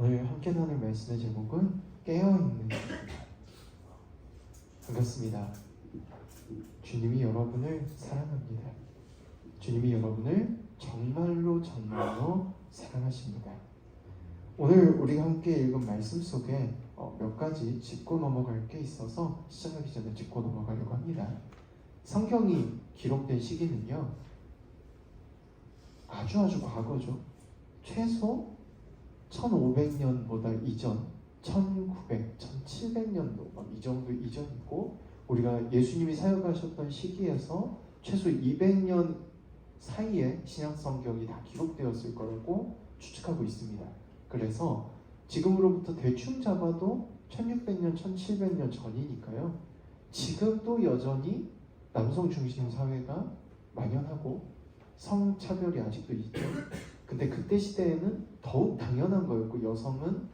오늘 함께 나눌 말씀의 제목은 깨어있는. 반갑습니다. 주님이 여러분을 사랑합니다. 주님이 여러분을 정말로 사랑하십니다. 오늘 우리가 함께 읽은 말씀 속에 몇 가지 짚고 넘어갈 게 있어서 시작하기 전에 짚고 넘어가려고 합니다. 성경이 기록된 시기는요, 아주 과거죠. 최소 1500년보다 이전, 1900, 1700년도 이 정도 이전이고, 우리가 예수님이 사역하셨던 시기에서 최소 200년 사이에 신약 성경이 다 기록되었을 거라고 추측하고 있습니다. 그래서 지금으로부터 대충 잡아도 1600년, 1700년 전이니까요. 지금도 여전히 남성 중심 사회가 만연하고 성차별이 아직도 있죠. 근데 그때 시대에는 더욱 당연한 거였고, 여성은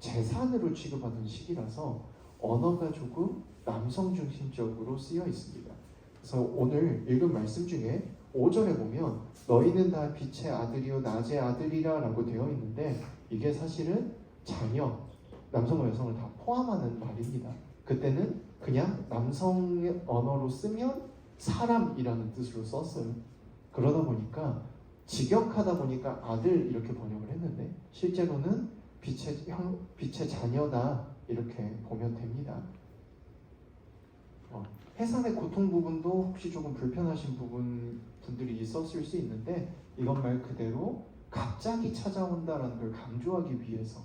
재산으로 취급하던 시기라서 언어가 조금 남성 중심적으로 쓰여 있습니다. 그래서 오늘 읽은 말씀 중에 5절에 보면 너희는 다 빛의 아들이요 낮의 아들이라 라고 되어 있는데, 이게 사실은 자녀, 남성과 여성을 다 포함하는 말입니다. 그때는 그냥 남성의 언어로 쓰면 사람이라는 뜻으로 썼어요. 그러다 보니까 직역하다 보니까 아들 이렇게 번역을 했는데, 실제로는 빛의 자녀다 이렇게 보면 됩니다. 해산의 고통 부분도 혹시 조금 불편하신 분들이 있었을 수 있는데, 이건 말 그대로 갑자기 찾아온다라는 걸 강조하기 위해서,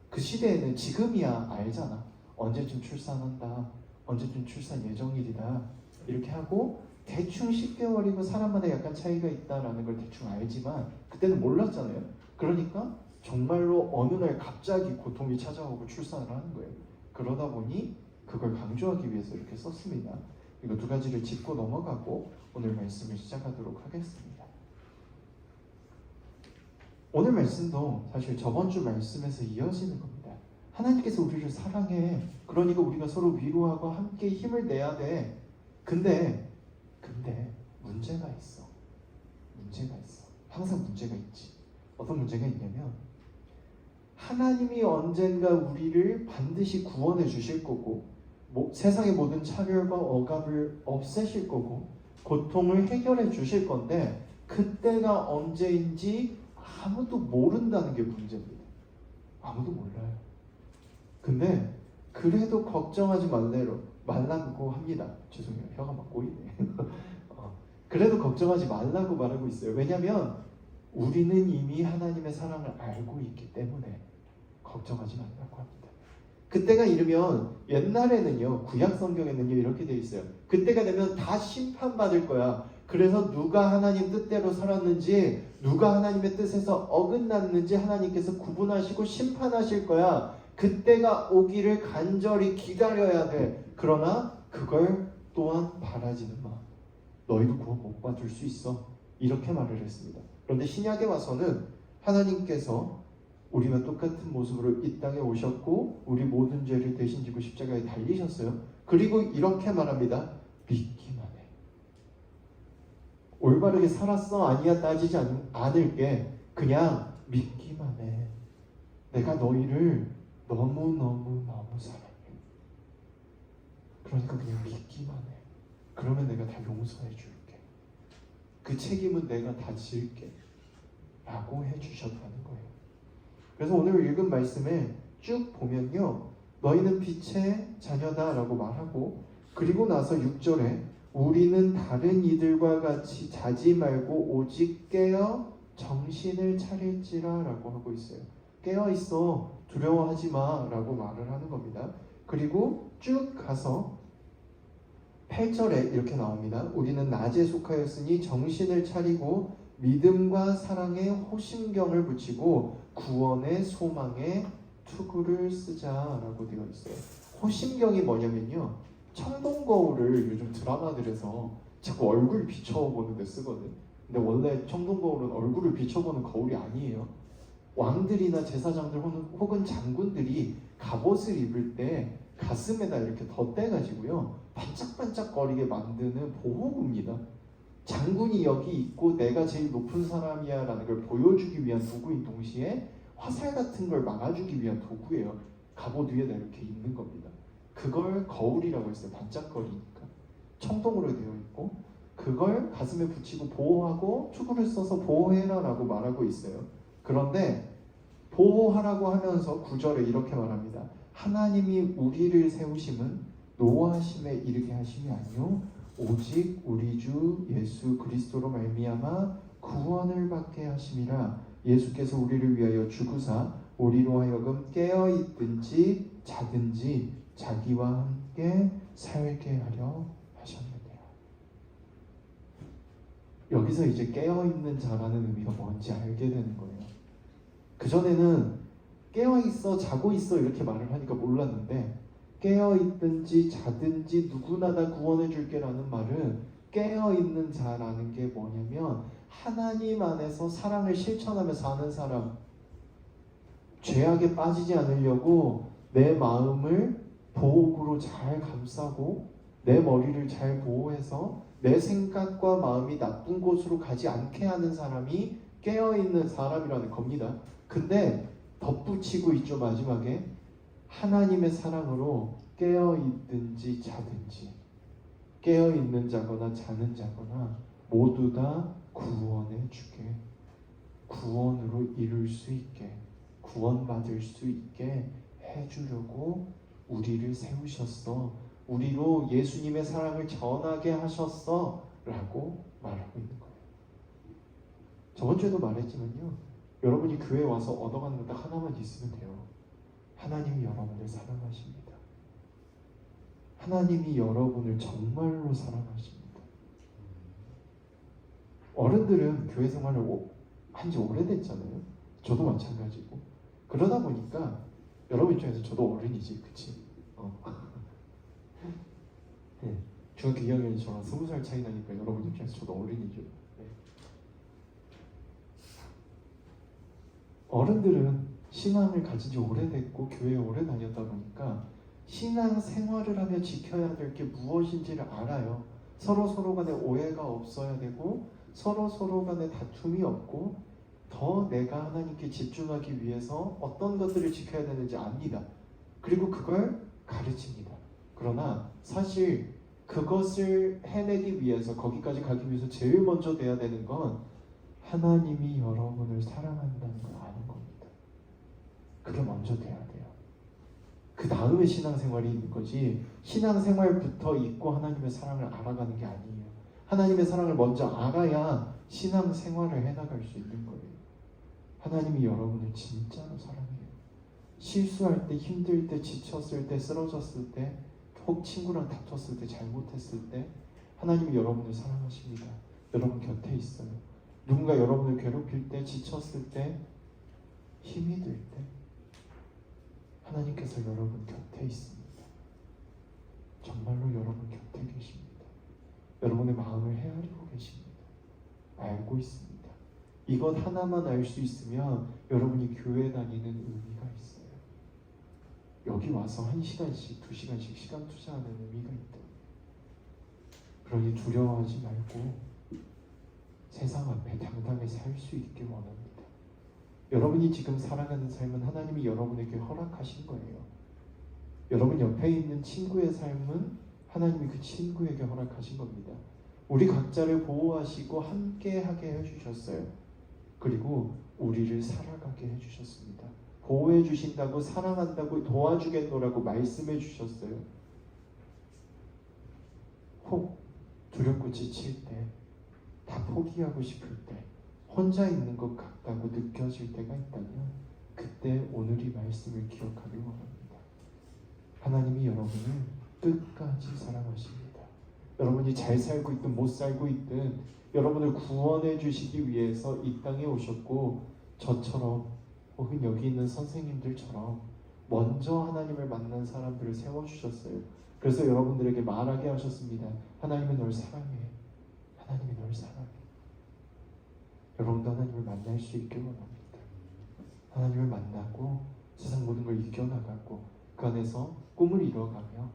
그 시대에는 지금이야 알잖아, 언제쯤 출산한다, 언제쯤 출산 예정일이다 이렇게 하고 대충 10개월이고 사람마다 약간 차이가 있다라는 걸 대충 알지만 그때는 몰랐잖아요. 그러니까 정말로 어느 날 갑자기 고통이 찾아오고 출산을 하는 거예요. 그러다 보니 그걸 강조하기 위해서 이렇게 썼습니다. 이거 두 가지를 짚고 넘어가고 오늘 말씀을 시작하도록 하겠습니다. 오늘 말씀도 사실 저번 주 말씀에서 이어지는 겁니다. 하나님께서 우리를 사랑해. 그러니까 우리가 서로 위로하고 함께 힘을 내야 돼. 근데 문제가 있어. 항상 문제가 있지. 어떤 문제가 있냐면, 하나님이 언젠가 우리를 반드시 구원해 주실 거고, 세상의 모든 차별과 억압을 없애실 거고, 고통을 해결해 주실 건데, 그때가 언제인지 아무도 모른다는 게 문제입니다. 아무도 몰라요. 근데 그래도 걱정하지 말라고 합니다. 죄송해요. 혀가 막 꼬이네. 그래도 걱정하지 말라고 말하고 있어요. 왜냐하면 우리는 이미 하나님의 사랑을 알고 있기 때문에 걱정하지 말라고 합니다. 그때가 이르면, 옛날에는요, 구약 성경에는요 이렇게 되어 있어요. 그때가 되면 다 심판받을 거야. 그래서 누가 하나님 뜻대로 살았는지, 누가 하나님의 뜻에서 어긋났는지 하나님께서 구분하시고 심판하실 거야. 그때가 오기를 간절히 기다려야 돼. 그러나 그걸 또한 바라지는 마. 너희도 구원 못 받을 수 있어. 이렇게 말을 했습니다. 그런데 신약에 와서는 하나님께서 우리와 똑같은 모습으로 이 땅에 오셨고 우리 모든 죄를 대신 지고 십자가에 달리셨어요. 그리고 이렇게 말합니다. 믿기만 해. 올바르게 살았어? 아니야? 따지지 않을게. 그냥 믿기만 해. 내가 너희를 너무 사랑해. 그러니까 그냥 믿기만 해. 그러면 내가 다 용서해 줄게. 그 책임은 내가 다 질게. 라고 해주셨다는 거예요. 그래서 오늘 읽은 말씀에 쭉 보면요, 너희는 빛의 자녀다 라고 말하고, 그리고 나서 6절에 우리는 다른 이들과 같이 자지 말고 오직 깨어 정신을 차릴지라 라고 하고 있어요. 깨어 있어, 두려워하지 마 라고 말을 하는 겁니다. 그리고 쭉 가서 8절에 이렇게 나옵니다. 우리는 낮에 속하였으니 정신을 차리고 믿음과 사랑에 호심경을 붙이고 구원의 소망에 투구를 쓰자라고 되어 있어요. 호심경이 뭐냐면요, 청동거울을 요즘 드라마들에서 자꾸 얼굴 비춰보는 데 쓰거든. 근데 원래 청동거울은 얼굴을 비춰보는 거울이 아니에요. 왕들이나 제사장들 혹은 장군들이 갑옷을 입을 때 가슴에다 이렇게 덧대가지고요, 반짝반짝거리게 만드는 보호구입니다. 장군이 여기 있고 내가 제일 높은 사람이야 라는 걸 보여주기 위한 도구인 동시에 화살 같은 걸 막아주기 위한 도구예요. 갑옷 위에다 이렇게 입는 겁니다. 그걸 거울이라고 했어요. 반짝거리니까. 청동으로 되어 있고 그걸 가슴에 붙이고 보호하고 투구를 써서 보호해라라고 말하고 있어요. 그런데 보호하라고 하면서 9절에 이렇게 말합니다. 하나님이 우리를 세우심은 노하심에 이르게 하심이 아니요 오직 우리 주 예수 그리스도로 말미암아 구원을 받게 하심이라. 예수께서 우리를 위하여 죽으사 우리로 하여금 깨어 있든지 자든지 자기와 함께 살게 하려 하셨느니라. 여기서 이제 깨어 있는 자라는 의미가 뭔지 알게 되는 거예요. 그전에는 깨어 있어 자고 있어 이렇게 말을 하니까 몰랐는데 깨어 있든지 자든지 누구나 다 구원해 줄게라는 말은 깨어 있는 자라는 게 뭐냐면 하나님 안에서 사랑을 실천하며 사는 사람, 죄악에 빠지지 않으려고 내 마음을 보호구로 잘 감싸고 내 머리를 잘 보호해서 내 생각과 마음이 나쁜 곳으로 가지 않게 하는 사람이 깨어있는 사람이라는 겁니다. 근데 덧붙이고 있죠. 마지막에 하나님의 사랑으로 깨어있든지 자든지 깨어있는 자거나 자는 자거나 모두 다 구원해 주게, 구원으로 이룰 수 있게, 구원받을 수 있게 해주려고 우리를 세우셨어, 우리로 예수님의 사랑을 전하게 하셨어 라고 말하고 있는 거예요. 저번 주에도 말했지만요, 여러분이 교회에 와서 얻어가는 것 딱 하나만 있으면 돼요. 하나님이 여러분을 사랑하십니다. 하나님이 여러분을 정말로 사랑하십니다. 어른들은 교회 생활을 한지 오래됐잖아요. 저도 마찬가지고. 그러다 보니까 여러분 입장에서 저도 어른이지, 그치? 네. 중학교 2학년이 저랑 20살 차이 나니까 여러분 입장에서 저도 어른이죠. 네. 어른들은 신앙을 가진 지 오래됐고 교회에 오래 다녔다 보니까 신앙 생활을 하며 지켜야 될 게 무엇인지를 알아요. 서로 간에 오해가 없어야 되고 서로 간에 다툼이 없고 더 내가 하나님께 집중하기 위해서 어떤 것들을 지켜야 되는지 압니다. 그리고 그걸 가르칩니다. 그러나 사실 그것을 해내기 위해서, 거기까지 가기 위해서 제일 먼저 돼야 되는 건 하나님이 여러분을 사랑한다는 걸 아는 겁니다. 그게 먼저 돼야 돼요. 그 다음에 신앙생활이 있는 거지, 신앙생활부터 있고 하나님의 사랑을 알아가는 게 아니에요. 하나님의 사랑을 먼저 알아야 신앙생활을 해나갈 수 있는 거예요. 하나님이 여러분을 진짜로 사랑해요. 실수할 때, 힘들 때, 지쳤을 때, 쓰러졌을 때, 혹 친구랑 다퉜을 때, 잘못했을 때 하나님이 여러분을 사랑하십니다. 여러분 곁에 있어요. 누군가 여러분을 괴롭힐 때, 지쳤을 때, 힘이 들 때 하나님께서 여러분 곁에 있습니다. 정말로 여러분 곁에 계십니다. 여러분의 마음을 헤아리고 계십니다. 알고 있습니다. 이것 하나만 알 수 있으면 여러분이 교회 다니는 의미가 있어요. 여기 와서 1시간씩, 2시간씩 시간 투자하는 의미가 있다. 그러니 두려워하지 말고 세상 앞에 당당히 살 수 있길 원합니다. 여러분이 지금 살아가는 삶은 하나님이 여러분에게 허락하신 거예요. 여러분 옆에 있는 친구의 삶은 하나님이 그 친구에게 허락하신 겁니다. 우리 각자를 보호하시고 함께하게 해주셨어요. 그리고 우리를 살아가게 해주셨습니다. 보호해 주신다고, 사랑한다고, 도와주겠노라고 말씀해 주셨어요. 혹 두렵고 지칠 때, 다 포기하고 싶을 때, 혼자 있는 것 같다고 느껴질 때가 있다면 그때 오늘 이 말씀을 기억하길 원합니다. 하나님이 여러분을 끝까지 사랑하십니다. 여러분이 잘 살고 있든 못 살고 있든 여러분을 구원해 주시기 위해서 이 땅에 오셨고, 저처럼 혹은 여기 있는 선생님들처럼 먼저 하나님을 만난 사람들을 세워주셨어요. 그래서 여러분들에게 말하게 하셨습니다. 하나님은 널 사랑해. 하나님이 널 사랑해. 여러분도 하나님을 만날 수 있길 원합니다. 하나님을 만나고 세상 모든 걸 이겨나가고 그 안에서 꿈을 이뤄가며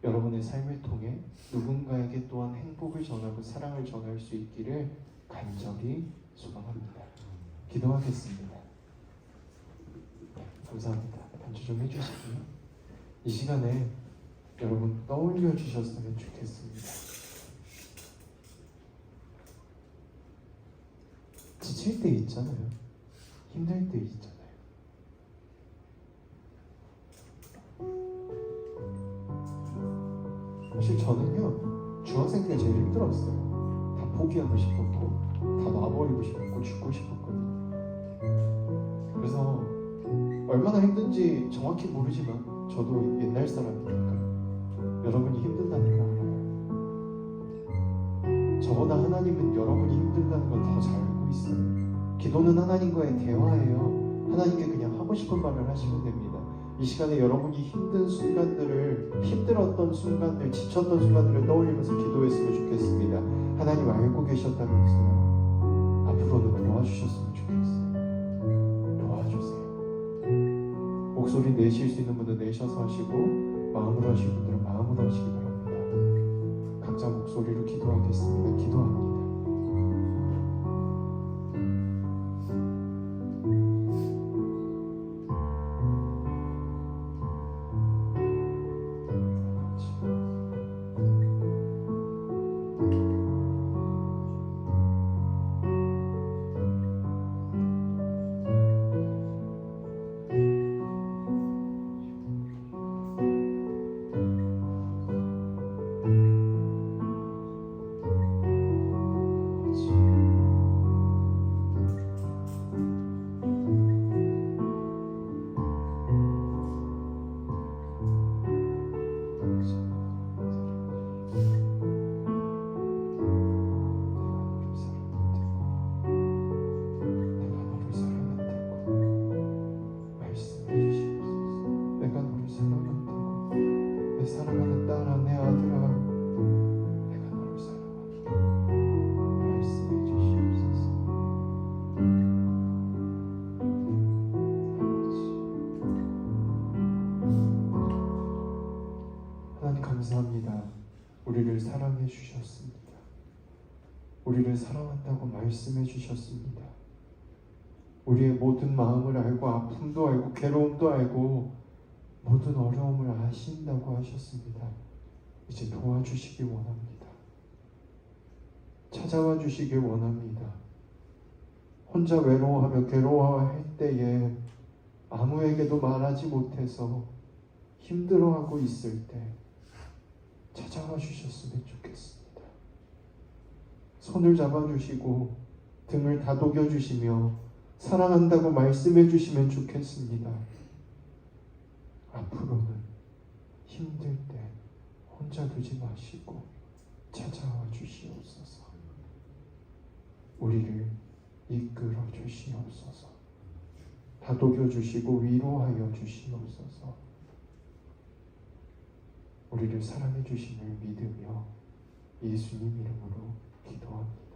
여러분의 삶을 통해 누군가에게 또한 행복을 전하고 사랑을 전할 수 있기를 간절히 소망합니다. 기도하겠습니다. 감사합니다. 반주 좀 해주시고요. 이 시간에 여러분 떠올려 주셨으면 좋겠습니다. 지칠 때 있잖아요. 힘들 때 있잖아요. 사실 저는요, 중학생 때 제일 힘들었어요. 다 포기하고 싶었고, 다 놔버리고 싶었고, 죽고 싶었거든요. 그래서 얼마나 힘든지 정확히 모르지만 저도 옛날 사람이니까 여러분이 힘든다는 걸 알아요. 저보다 하나님은 여러분이 힘들다는 걸 더 잘 알고 있어요. 기도는 하나님과의 대화예요. 하나님께 그냥 하고 싶은 말을 하시면 됩니다. 이 시간에 여러분이 힘든 순간들을, 힘들었던 순간들, 지쳤던 순간들을 떠올리면서 기도했으면 좋겠습니다. 하나님 알고 계셨다면서요. 앞으로는 도와주셨으면 좋겠어요. 도와주세요. 목소리 내실 수 있는 분들 내셔서 하시고, 마음으로 하실 분들은 마음으로 하시기 바랍니다. 각자 목소리로 기도하겠습니다. 기도합니다. 사랑하는 딸아, 내 아들아, 내가 너를 사랑한다. 말씀해 주시옵소서. 하나님 감사합니다. 우리를 사랑해 주셨습니다. 우리를 사랑한다고 말씀해 주셨습니다. 우리의 모든 마음을 알고 아픔도 알고 괴로움도 알고 모든 어려움을 아신다고 하셨습니다. 이제 도와주시기 원합니다. 찾아와 주시기 원합니다. 혼자 외로워하며 괴로워할 때에 아무에게도 말하지 못해서 힘들어하고 있을 때 찾아와 주셨으면 좋겠습니다. 손을 잡아주시고 등을 다독여 주시며 사랑한다고 말씀해 주시면 좋겠습니다. 앞으로는 힘들 때 혼자 두지 마시고 찾아와 주시옵소서. 우리를 이끌어 주시옵소서. 다독여 주시고 위로하여 주시옵소서. 우리를 사랑해 주심을 믿으며 예수님 이름으로 기도합니다.